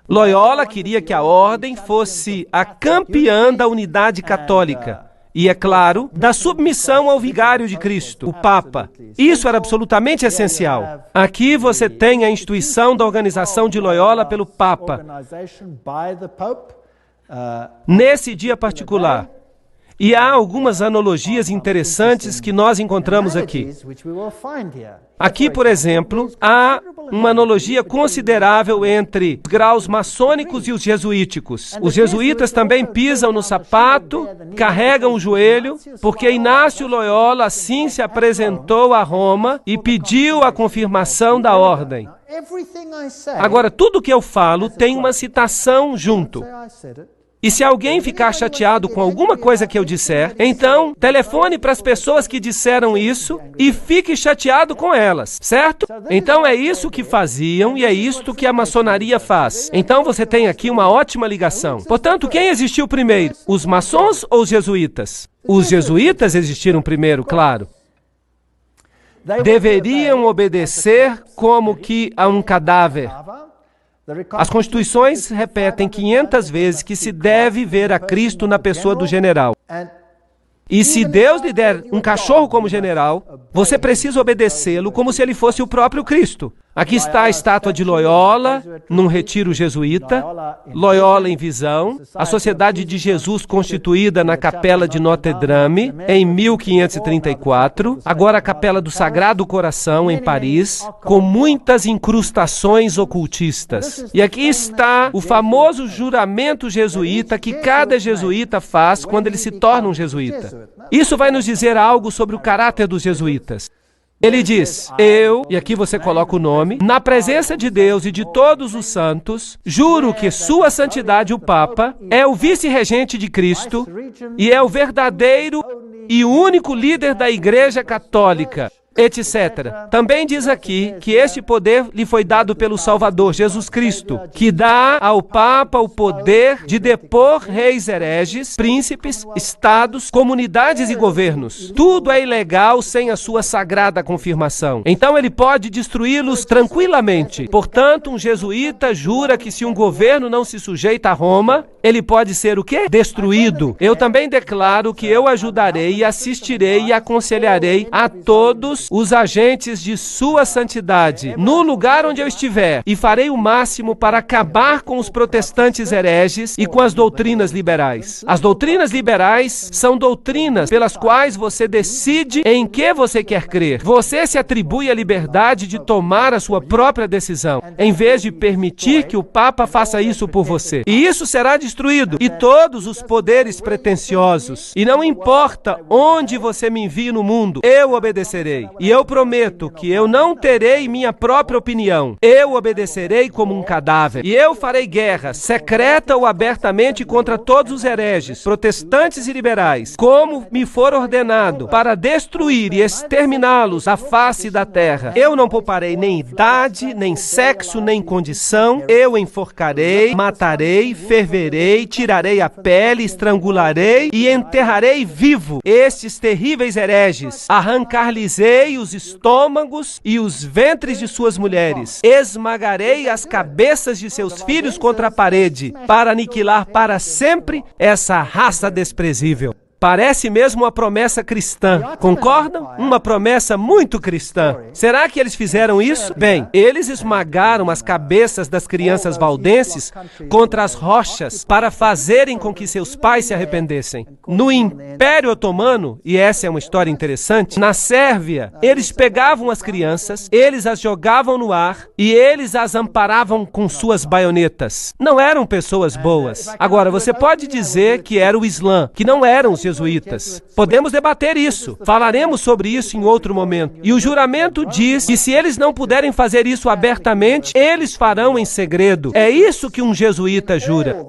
Loyola queria que a ordem fosse a campeã da unidade católica. E, é claro, da submissão ao vigário de Cristo, o Papa. Isso era absolutamente essencial. Aqui você tem a instituição da organização de Loyola pelo Papa. Nesse dia particular. E há algumas analogias interessantes que nós encontramos aqui. Aqui, por exemplo, há uma analogia considerável entre os graus maçônicos e os jesuíticos. Os jesuítas também pisam no sapato, carregam o joelho, porque Inácio Loyola assim se apresentou a Roma e pediu a confirmação da ordem. Agora, tudo que eu falo tem uma citação junto. E se alguém ficar chateado com alguma coisa que eu disser, então telefone para as pessoas que disseram isso e fique chateado com elas, certo? Então é isso que faziam e é isto que a maçonaria faz. Então você tem aqui uma ótima ligação. Portanto, quem existiu primeiro? Os maçons ou os jesuítas? Os jesuítas existiram primeiro, claro. Deveriam obedecer como que a um cadáver. As constituições repetem 500 vezes que se deve ver a Cristo na pessoa do general. E se Deus lhe der um cachorro como general, você precisa obedecê-lo como se ele fosse o próprio Cristo. Aqui está a estátua de Loyola, num retiro jesuíta, Loyola em visão, a Sociedade de Jesus constituída na Capela de Notre-Dame, em 1534, agora a Capela do Sagrado Coração, em Paris, com muitas incrustações ocultistas. E aqui está o famoso juramento jesuíta que cada jesuíta faz quando ele se torna um jesuíta. Isso vai nos dizer algo sobre o caráter dos jesuítas. Ele diz, eu, e aqui você coloca o nome, na presença de Deus e de todos os santos, juro que Sua Santidade o Papa é o vice-regente de Cristo e é o verdadeiro e único líder da Igreja Católica, etc. Também diz aqui que este poder lhe foi dado pelo Salvador, Jesus Cristo, que dá ao Papa o poder de depor reis hereges, príncipes, estados, comunidades e governos. Tudo é ilegal sem a sua sagrada confirmação. Então ele pode destruí-los tranquilamente. Portanto, um jesuíta jura que se um governo não se sujeita a Roma, ele pode ser o quê? Destruído. Eu também declaro que eu ajudarei, assistirei e aconselharei a todos os agentes de Sua Santidade, no lugar onde eu estiver, e farei o máximo para acabar com os protestantes hereges e com as doutrinas liberais. As doutrinas liberais são doutrinas pelas quais você decide em que você quer crer. Você se atribui a liberdade de tomar a sua própria decisão, em vez de permitir que o Papa faça isso por você. E isso será destruído, e todos os poderes pretensiosos. E não importa onde você me envie no mundo, eu obedecerei. E eu prometo que eu não terei minha própria opinião. Eu obedecerei como um cadáver. E eu farei guerra, secreta ou abertamente, contra todos os hereges, protestantes e liberais, como me for ordenado, para destruir e exterminá-los à face da terra. Eu não pouparei nem idade, nem sexo, nem condição. Eu enforcarei, matarei, ferverei, tirarei a pele, estrangularei e enterrarei vivo estes terríveis hereges. Arrancar-lhes-ei os estômagos e os ventres de suas mulheres. Esmagarei as cabeças de seus filhos contra a parede, para aniquilar para sempre essa raça desprezível. Parece mesmo uma promessa cristã, concordam? Uma promessa muito cristã. Será que eles fizeram isso? Bem, eles esmagaram as cabeças das crianças valdenses contra as rochas para fazerem com que seus pais se arrependessem. No Império Otomano, e essa é uma história interessante, na Sérvia, eles pegavam as crianças, eles as jogavam no ar e eles as amparavam com suas baionetas. Não eram pessoas boas. Agora, você pode dizer que era o Islã, que não eram os jesuítas. Podemos debater isso. Falaremos sobre isso em outro momento. E o juramento diz que se eles não puderem fazer isso abertamente, eles farão em segredo. É isso que um jesuíta jura.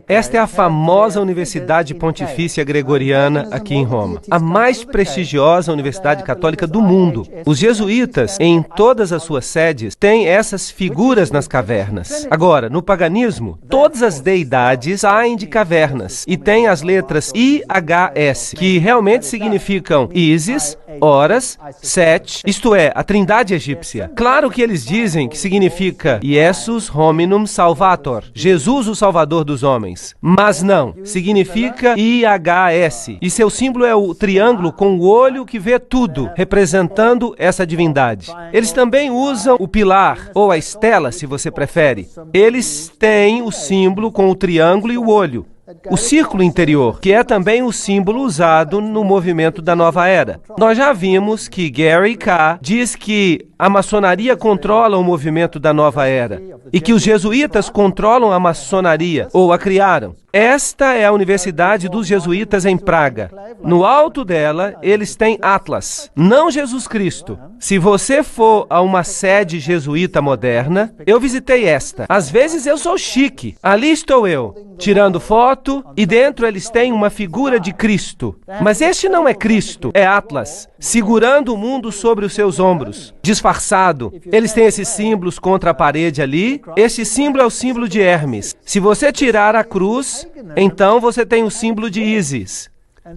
Esta é a famosa Universidade Pontifícia Gregoriana aqui em Roma. A mais prestigiosa universidade católica do mundo. Os jesuítas, em todas as suas sedes, têm essas figuras nas cavernas. Agora, no paganismo, todas as deidades saem de cavernas e têm as letras IH IHS, que realmente significam Isis, Horas, Set, isto é, a trindade egípcia. Claro que eles dizem que significa Jesus Hominum Salvator, Jesus o Salvador dos homens. Mas não, significa IHS. E seu símbolo é o triângulo com o olho que vê tudo, representando essa divindade. Eles também usam o pilar, ou a estela, se você prefere. Eles têm o símbolo com o triângulo e o olho. O círculo interior, que é também o símbolo usado no movimento da Nova Era. Nós já vimos que Gary K. diz que a maçonaria controla o movimento da Nova Era e que os jesuítas controlam a maçonaria, ou a criaram. Esta é a Universidade dos Jesuítas em Praga. No alto dela, eles têm Atlas, não Jesus Cristo. Se você for a uma sede jesuíta moderna, eu visitei esta. Às vezes eu sou chique. Ali estou eu, tirando foto, e dentro eles têm uma figura de Cristo. Mas este não é Cristo, é Atlas, segurando o mundo sobre os seus ombros, disfarçado. Eles têm esses símbolos contra a parede ali. Este símbolo é o símbolo de Hermes. Se você tirar a cruz, então você tem o símbolo de Ísis.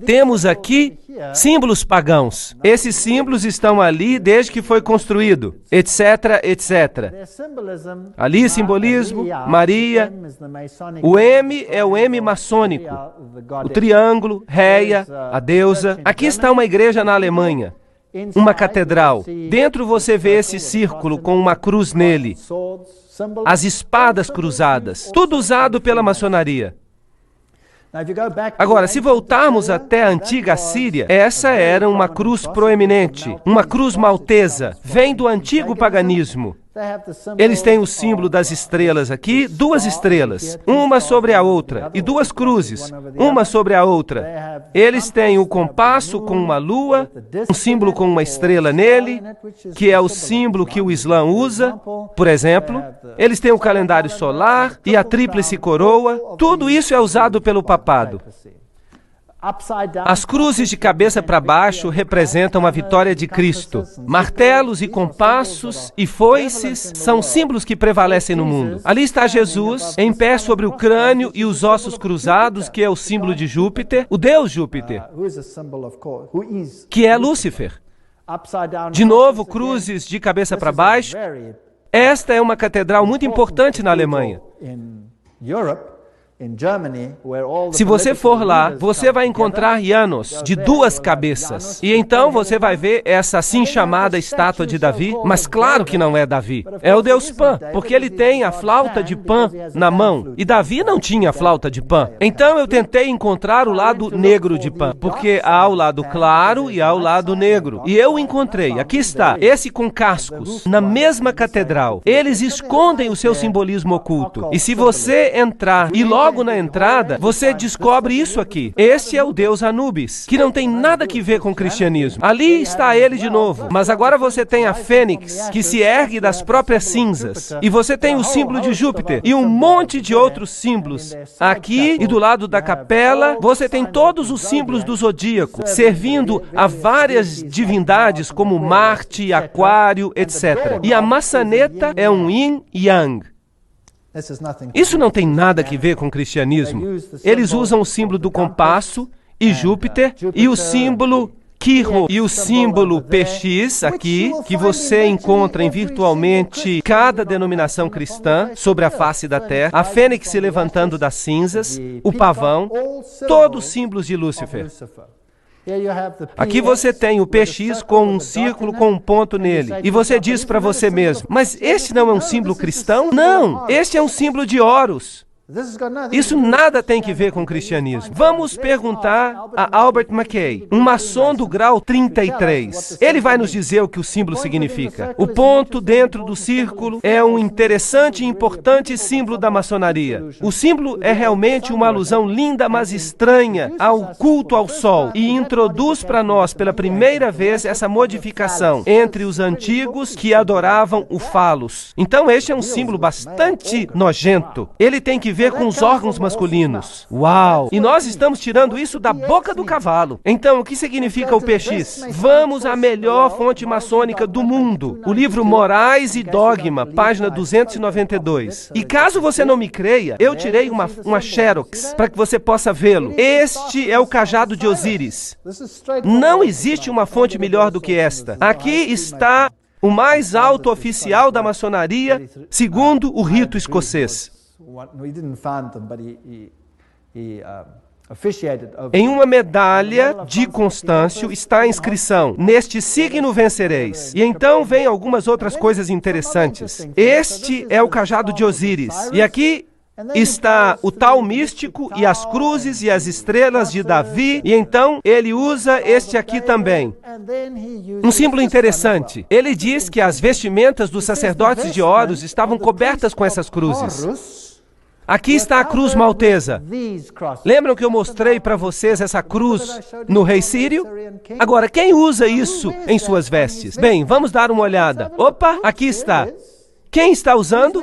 Temos aqui símbolos pagãos. Esses símbolos estão ali desde que foi construído, etc, etc. Ali simbolismo, Maria. O M é o M maçônico. O triângulo, Réia, a deusa. Aqui está uma igreja na Alemanha, uma catedral. Dentro você vê esse círculo com uma cruz nele. As espadas cruzadas. Tudo usado pela maçonaria. Agora, se voltarmos até a antiga Síria, essa era uma cruz proeminente, uma cruz maltesa, vem do antigo paganismo. Eles têm o símbolo das estrelas aqui, duas estrelas, uma sobre a outra, e duas cruzes, uma sobre a outra. Eles têm o compasso com uma lua, um símbolo com uma estrela nele, que é o símbolo que o Islã usa, por exemplo. Eles têm o calendário solar e a tríplice coroa. Tudo isso é usado pelo papado. As cruzes de cabeça para baixo representam a vitória de Cristo. Martelos e compassos e foices são símbolos que prevalecem no mundo. Ali está Jesus, em pé sobre o crânio e os ossos cruzados, que é o símbolo de Júpiter, o deus Júpiter, que é Lúcifer. De novo, cruzes de cabeça para baixo. Esta é uma catedral muito importante na Alemanha. Se você for lá, você vai encontrar Janos de duas cabeças. E então você vai ver essa assim chamada estátua de Davi, mas claro que não é Davi. É o deus Pan, porque ele tem a flauta de Pan na mão. E Davi não tinha flauta de Pan. Então eu tentei encontrar o lado negro de Pan, porque há o lado claro e há o lado negro. E eu encontrei, aqui está, esse com cascos, na mesma catedral. Eles escondem o seu simbolismo oculto. E se você entrar e logo na entrada, você descobre isso aqui. Este é o deus Anubis, que não tem nada que ver com o cristianismo. Ali está ele de novo. Mas agora você tem a fênix, que se ergue das próprias cinzas. E você tem o símbolo de Júpiter e um monte de outros símbolos. Aqui e do lado da capela, você tem todos os símbolos do zodíaco, servindo a várias divindades como Marte, Aquário, etc. E a maçaneta é um yin e yang. Isso não tem nada a ver com o cristianismo. Eles usam o símbolo do compasso e Júpiter e o símbolo Quirro e o símbolo PX aqui, que você encontra em virtualmente cada denominação cristã sobre a face da terra, a fênix se levantando das cinzas, o pavão, todos símbolos de Lúcifer. Aqui você tem o PX com um círculo com um ponto nele. E você diz para você mesmo, mas este não é um símbolo cristão? Não, este é um símbolo de Horus. Isso nada tem que ver com o cristianismo. Vamos perguntar a Albert Mackay, um maçom do grau 33. Ele vai nos dizer o que o símbolo significa. O ponto dentro do círculo é um interessante e importante símbolo da maçonaria. O símbolo é realmente uma alusão linda, mas estranha ao culto ao sol e introduz para nós pela primeira vez essa modificação entre os antigos que adoravam o falos. Então este é um símbolo bastante nojento. Ele tem que ver ver com os órgãos masculinos. Uau! E nós estamos tirando isso da boca do cavalo. Então, o que significa o PX? Vamos à melhor fonte maçônica do mundo. O livro Morais e Dogma, página 292. E caso você não me creia, eu tirei uma xerox para que você possa vê-lo. Este é o cajado de Osíris. Não existe uma fonte melhor do que esta. Aqui está o mais alto oficial da maçonaria, segundo o rito escocês. Em uma medalha de Constâncio está a inscrição: neste signo vencereis. E então vem algumas outras coisas interessantes. Este é o cajado de Osíris. E aqui está o tal místico e as cruzes e as estrelas de Davi, e então ele usa este aqui também. Um símbolo interessante. Ele diz que as vestimentas dos sacerdotes de Horus estavam cobertas com essas cruzes. Aqui está a cruz maltesa. Lembram que eu mostrei para vocês essa cruz no rei sírio? Agora, quem usa isso em suas vestes? Bem, vamos dar uma olhada. Opa, aqui está. Quem está usando?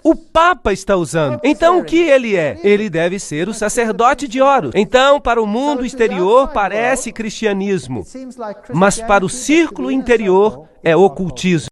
O Papa está usando. Então, o que ele é? Ele deve ser o sacerdote de Horus. Então, para o mundo exterior, parece cristianismo. Mas para o círculo interior, é ocultismo.